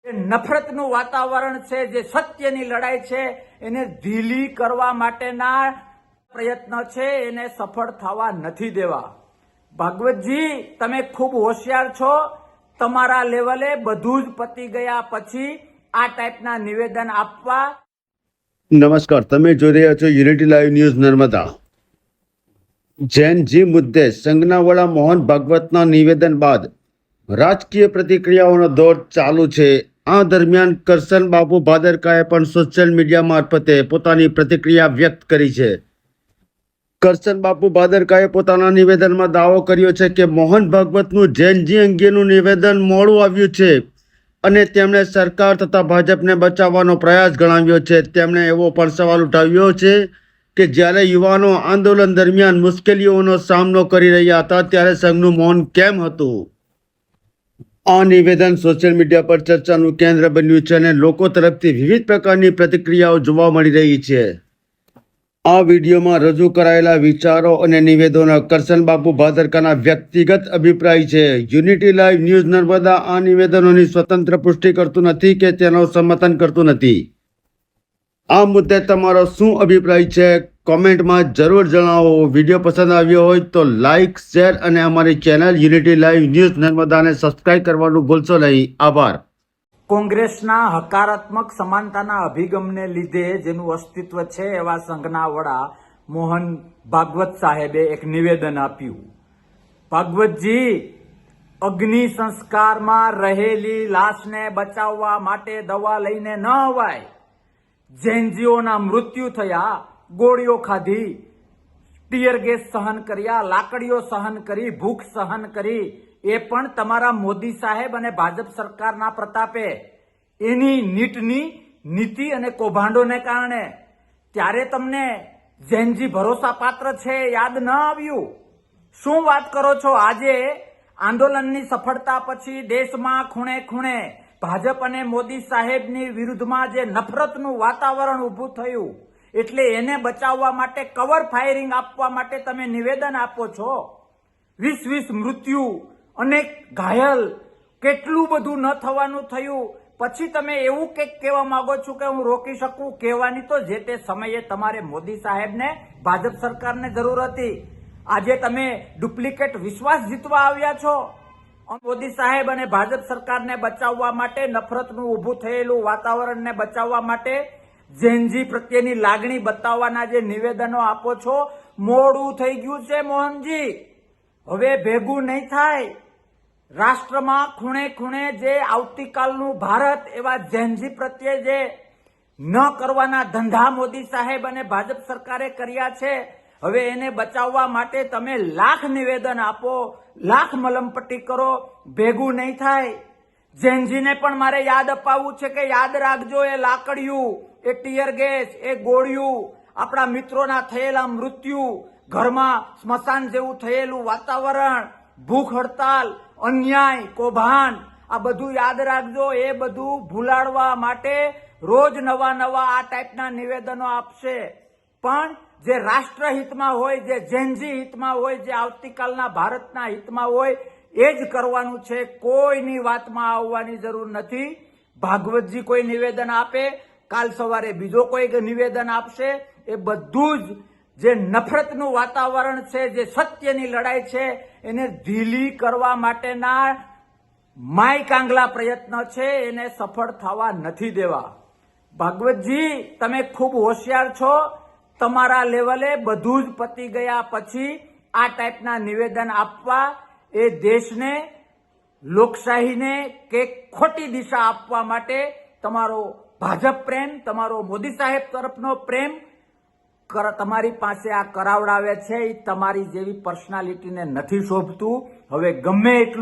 નફરતનું વાતાવરણ છે, જે સત્યની લડાઈ છે, એને ઢીલી કરવા માટેના પ્રયત્ન છે, એને સફળ થવા નથી દેવા. ભાગવતજી, તમે ખૂબ હોશિયાર છો. તમારા લેવલે બધું જ પતી ગયા પછી આ ટાઈપના નિવેદન આપવા. નમસ્કાર, તમે જોઈ રહ્યા છો unity live news Narmada. Jain ji મુદ્દે સંઘના વડા મોહન ભાગવતના નિવેદન બાદ રાજકીય પ્રતિક્રિયાઓનો દોર ચાલુ છે. આ દરમિયાન કરશન બાપુ ભાદરકાએ પણ સોશિયલ મીડિયા મારફતે પોતાની પ્રતિક્રિયા વ્યક્ત કરી છે. કરશન બાપુ ભાદરકાએ પોતાના નિવેદનમાં દાવો કર્યો છે કે મોહન ભાગવતનું જૈનજી અંગેનું નિવેદન મોડું આવ્યું છે અને તેમણે સરકાર તથા ભાજપને બચાવવાનો પ્રયાસ ગણાવ્યો છે. તેમણે એવો પણ સવાલ ઉઠાવ્યો છે કે જ્યારે યુવાનો આંદોલન દરમિયાન મુશ્કેલીઓનો સામનો કરી રહ્યા હતા ત્યારે સંઘનું મૌન કેમ હતું. આ નિવેદન સોશિયલ મીડિયા પર ચર્ચાનું કેન્દ્ર બન્યું છે અને લોકો તરફથી વિવિધ પ્રકારની પ્રતિક્રિયાઓ જોવા મળી રહી છે. આ વિડીયોમાં રજૂ કરાયેલા વિચારો અને નિવેદનો કરશન બાપુ ભાદરકાના વ્યક્તિગત અભિપ્રાય છે. યુનિટી લાઈવ ન્યૂઝ નર્મદા આ નિવેદનોની સ્વતંત્ર પુષ્ટિ કરતું નથી કે તેનો સમર્થન કરતું નથી. આ મુદ્દે તમારો શું અભિપ્રાય છે? કોમેન્ટમાં જરૂર જણાવો. વિડીયો પસંદ આવ્યો હોય તો લાઇક, શેર અને અમારી ચેનલ યુનિટી લાઈવ ન્યૂઝ નર્મદાને સબસ્ક્રાઇબ કરવાનું ભૂલશો નહીં. આભાર. કોંગ્રેસના હકારાત્મક સમાનતાના અભિગમને લીધે જેનું અસ્તિત્વ છે એવા સંઘના વડા મોહન ભાગવત સાહેબે એક નિવેદન આપ્યું. ભાગવતજી, અગ્નિ સંસ્કારમાં રહેલી લાશને બચાવવા માટે દવા લઈને ન અવાય. જૈનજીઓના મૃત્યુ થયા, ગોળીઓ ખાધી, ટીયર ગેસ સહન કર્યા, લાકડીઓ સહન કરી, ભૂખ સહન કરી, એ પણ તમારા મોદી સાહેબ અને ભાજપ સરકારના પ્રતાપે, એની નીટની નીતિ અને કૌભાંડોને કારણે. ત્યારે તમને જૈનજી ભરોસાપાત્ર છે યાદ ન આવ્યું? શું વાત કરો છો? આજે આંદોલનની સફળતા પછી દેશમાં ખૂણે ખૂણે ભાજપ અને મોદી સાહેબની વિરુદ્ધમાં જે નફરતનું વાતાવરણ ઊભું થયું, એટલે એને બચાવવા માટે કવર ફાયરિંગ આપવા માટે તમે નિવેદન આપો છો. 20 મૃત્યુ, અનેક ઘાયલ, કેટલું બધું ન થવાનું થયું, પછી તમે એવું કંઈક કહેવા માંગો છો કે હું રોકી શકું? કહેવાની તો જે તે સમયે તમારે મોદી સાહેબને, ભાજપ સરકારને જરૂર હતી. આજે તમે ડુપ્લિકેટ વિશ્વાસ જીતવા આવ્યા છો. મોદી સાહેબ અને ભાજપ સરકારને બચાવવા માટે, નફરતનું ઊભું થયેલું વાતાવરણને બચાવવા માટે, જૈનજી પ્રત્યેની લાગણી બતાવવાના જે નિવેદનો આપો છો, મોડું થઈ ગયું છે મોહનજી. હવે ભેગું નહીં થાય. રાષ્ટ્રમાં ખૂણે ખૂણે જે આવતીકાલનું ભારત એવા જૈનજી પ્રત્યે જે ન કરવાના ધંધા મોદી સાહેબ અને ભાજપ સરકારે કર્યા છે, હવે એને બચાવવા માટે તમે લાખ નિવેદન આપો, લાખ મલમપટ્ટી કરો, ભેગું નહીં થાય. જૈનજીને પણ મારે યાદ અપાવવું છે કે યાદ રાખજો, એ લાકડિયું, એ ટીયર ગેસ, એ ગોળિયું, આપણા મિત્રોના થયેલા મૃત્યુ, ઘરમાં સ્મશાન જેવું થયેલું વાતાવરણ, ભૂખ હડતાલ, અન્યાય, કૌભાંડ, આ બધું યાદ રાખજો. એ બધું ભૂલાડવા માટે રોજ નવા નવા આ ટાઈપના નિવેદનો આપશે. પણ જે રાષ્ટ્રહિતમાં હોય, જે જૈનજી હિતમાં હોય, જે આવતીકાલના ભારતના હિતમાં હોય, એ જ કરવાનું છે. કોઈની વાતમાં આવવાની જરૂર નથી. ભાગવતજી કોઈ નિવેદન આપે, કાલ સવારે બીજો કોઈ નિવેદન આપશે. એ બધું જ જે નફરતનું વાતાવરણ છે, જે સત્યની લડાઈ છે, એને ઢીલી કરવા માટેના માય કાંગલા પ્રયત્ન છે, એને સફળ થવા નથી દેવા. ભાગવતજી, તમે ખૂબ હોશિયાર છો. તમારા લેવલે બધું જ પતી ગયા પછી આ ટાઈપના નિવેદન આપવા એ દેશને, લોકશાહીને કે ખોટી દિશા આપવા માટે તમારો ભાજપ પ્રેમ, તમારો મોદી સાહેબ તરફનો પ્રેમ તમારી પાસે આ કરાવડાવે છે. એ તમારી જેવી પર્સનાલિટીને નથી શોભતું. હવે ગમે એટલું